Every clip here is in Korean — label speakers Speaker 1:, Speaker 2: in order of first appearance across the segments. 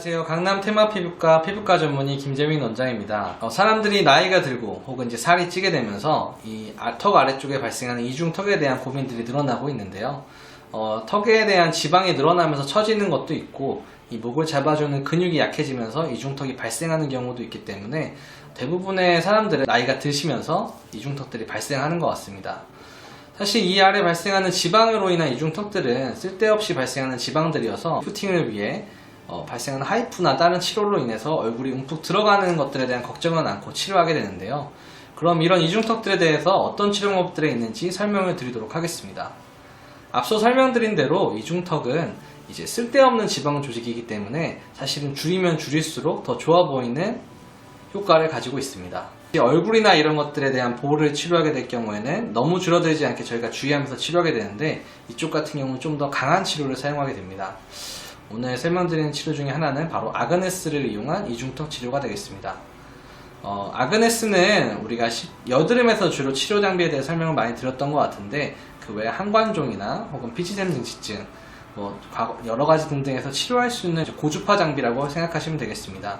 Speaker 1: 안녕하세요. 강남 테마피부과 피부과 전문의 김재민 원장입니다. 사람들이 나이가 들고 혹은 이제 살이 찌게 되면서 이 턱 아래쪽에 발생하는 이중턱에 대한 고민들이 늘어나고 있는데요. 턱에 대한 지방이 늘어나면서 처지는 것도 있고 이 목을 잡아주는 근육이 약해지면서 이중턱이 발생하는 경우도 있기 때문에 대부분의 사람들은 나이가 드시면서 이중턱들이 발생하는 것 같습니다. 사실 이 아래 발생하는 지방으로 인한 이중턱들은 쓸데없이 발생하는 지방들이어서 리프팅을 위해 발생하는 하이프나 다른 치료로 인해서 얼굴이 움푹 들어가는 것들에 대한 걱정은 않고 치료하게 되는데요. 그럼 이런 이중턱들에 대해서 어떤 치료 방법들이 있는지 설명을 드리도록 하겠습니다. 앞서 설명드린 대로 이중턱은 이제 쓸데없는 지방 조직이기 때문에 사실은 줄이면 줄일수록 더 좋아 보이는 효과를 가지고 있습니다. 얼굴이나 이런 것들에 대한 보호를 치료하게 될 경우에는 너무 줄어들지 않게 저희가 주의하면서 치료하게 되는데 이쪽 같은 경우는 좀 더 강한 치료를 사용하게 됩니다. 오늘 설명드리는 치료 중에 하나는 바로 아그네스를 이용한 이중턱 치료가 되겠습니다. 아그네스는 우리가 여드름에서 주로 치료 장비에 대해 설명을 많이 드렸던 것 같은데 그 외에 항관종이나 혹은 피지샘 증식증 여러가지 등등에서 치료할 수 있는 고주파 장비라고 생각하시면 되겠습니다.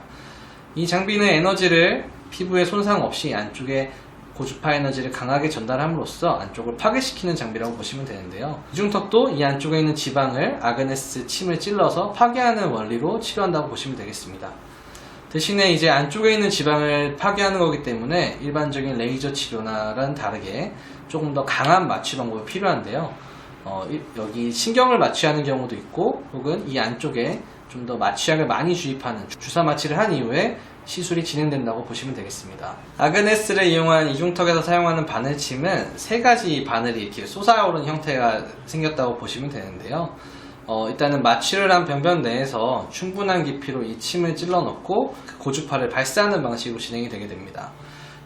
Speaker 1: 이 장비는 에너지를 피부에 손상 없이 안쪽에 고주파 에너지를 강하게 전달함으로써 안쪽을 파괴시키는 장비라고 보시면 되는데요. 이중턱도 이 안쪽에 있는 지방을 아그네스 침을 찔러서 파괴하는 원리로 치료한다고 보시면 되겠습니다. 대신에 이제 안쪽에 있는 지방을 파괴하는 거기 때문에 일반적인 레이저 치료나랑 다르게 조금 더 강한 마취 방법이 필요한데요. 여기 신경을 마취하는 경우도 있고 혹은 이 안쪽에 좀 더 마취약을 많이 주입하는 주사 마취를 한 이후에 시술이 진행된다고 보시면 되겠습니다. 아그네스를 이용한 이중턱에서 사용하는 바늘침은 세 가지 바늘이 이렇게 솟아오른 형태가 생겼다고 보시면 되는데요. 일단은 마취를 한 변변 내에서 충분한 깊이로 이 침을 찔러 넣고 그 고주파를 발사하는 방식으로 진행이 되게 됩니다.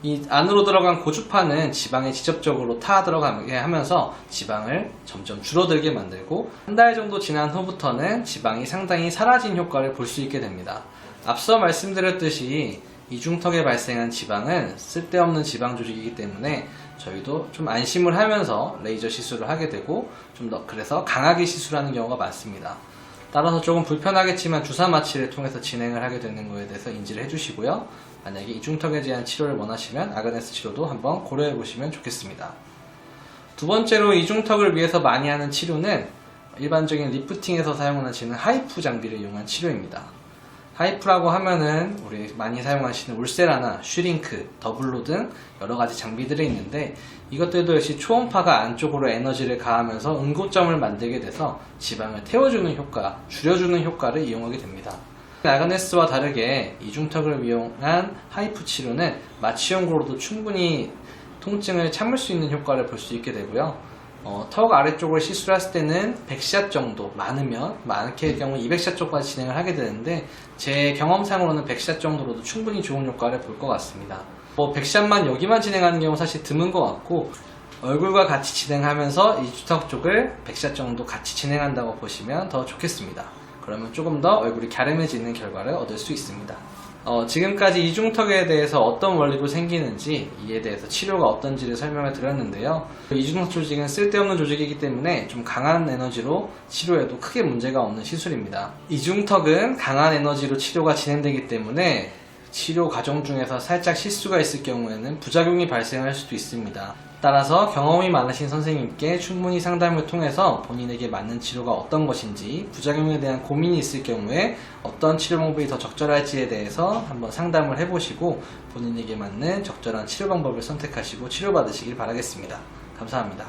Speaker 1: 이 안으로 들어간 고주파는 지방에 직접적으로 타 들어가게 하면서 지방을 점점 줄어들게 만들고 한 달 정도 지난 후부터는 지방이 상당히 사라진 효과를 볼 수 있게 됩니다. 앞서 말씀드렸듯이 이중턱에 발생한 지방은 쓸데없는 지방 조직이기 때문에 저희도 좀 안심을 하면서 레이저 시술을 하게 되고 좀 더 그래서 강하게 시술하는 경우가 많습니다. 따라서 조금 불편하겠지만 주사 마취를 통해서 진행을 하게 되는 것에 대해서 인지를 해주시고요. 만약에 이중턱에 대한 치료를 원하시면 아그네스 치료도 한번 고려해 보시면 좋겠습니다. 두 번째로 이중턱을 위해서 많이 하는 치료는 일반적인 리프팅에서 사용하는 하이프 장비를 이용한 치료입니다. 하이프라고 하면은 우리 많이 사용하시는 울세라나 슈링크, 더블로 등 여러가지 장비들이 있는데 이것들도 역시 초음파가 안쪽으로 에너지를 가하면서 응고점을 만들게 돼서 지방을 태워주는 효과, 줄여주는 효과를 이용하게 됩니다. 아그네스와 다르게 이중턱을 이용한 하이프 치료는 마취용으로도 충분히 통증을 참을 수 있는 효과를 볼 수 있게 되고요. 턱 아래쪽을 시술했을 때는 100샷 정도, 많게 경우 200샷 쪽까지 진행을 하게 되는데 제 경험상으로는 100샷 정도로도 충분히 좋은 효과를 볼 것 같습니다. 100샷만 여기만 진행하는 경우 사실 드문 것 같고 얼굴과 같이 진행하면서 이중턱 쪽을 100샷 정도 같이 진행한다고 보시면 더 좋겠습니다. 그러면 조금 더 얼굴이 갸름해지는 결과를 얻을 수 있습니다. 지금까지 이중턱에 대해서 어떤 원리로 생기는지 이에 대해서 치료가 어떤지를 설명을 드렸는데요. 이중턱 조직은 쓸데없는 조직이기 때문에 좀 강한 에너지로 치료해도 크게 문제가 없는 시술입니다. 이중턱은 강한 에너지로 치료가 진행되기 때문에 치료 과정 중에서 살짝 실수가 있을 경우에는 부작용이 발생할 수도 있습니다. 따라서 경험이 많으신 선생님께 충분히 상담을 통해서 본인에게 맞는 치료가 어떤 것인지 부작용에 대한 고민이 있을 경우에 어떤 치료 방법이 더 적절할지에 대해서 한번 상담을 해보시고 본인에게 맞는 적절한 치료 방법을 선택하시고 치료받으시길 바라겠습니다. 감사합니다.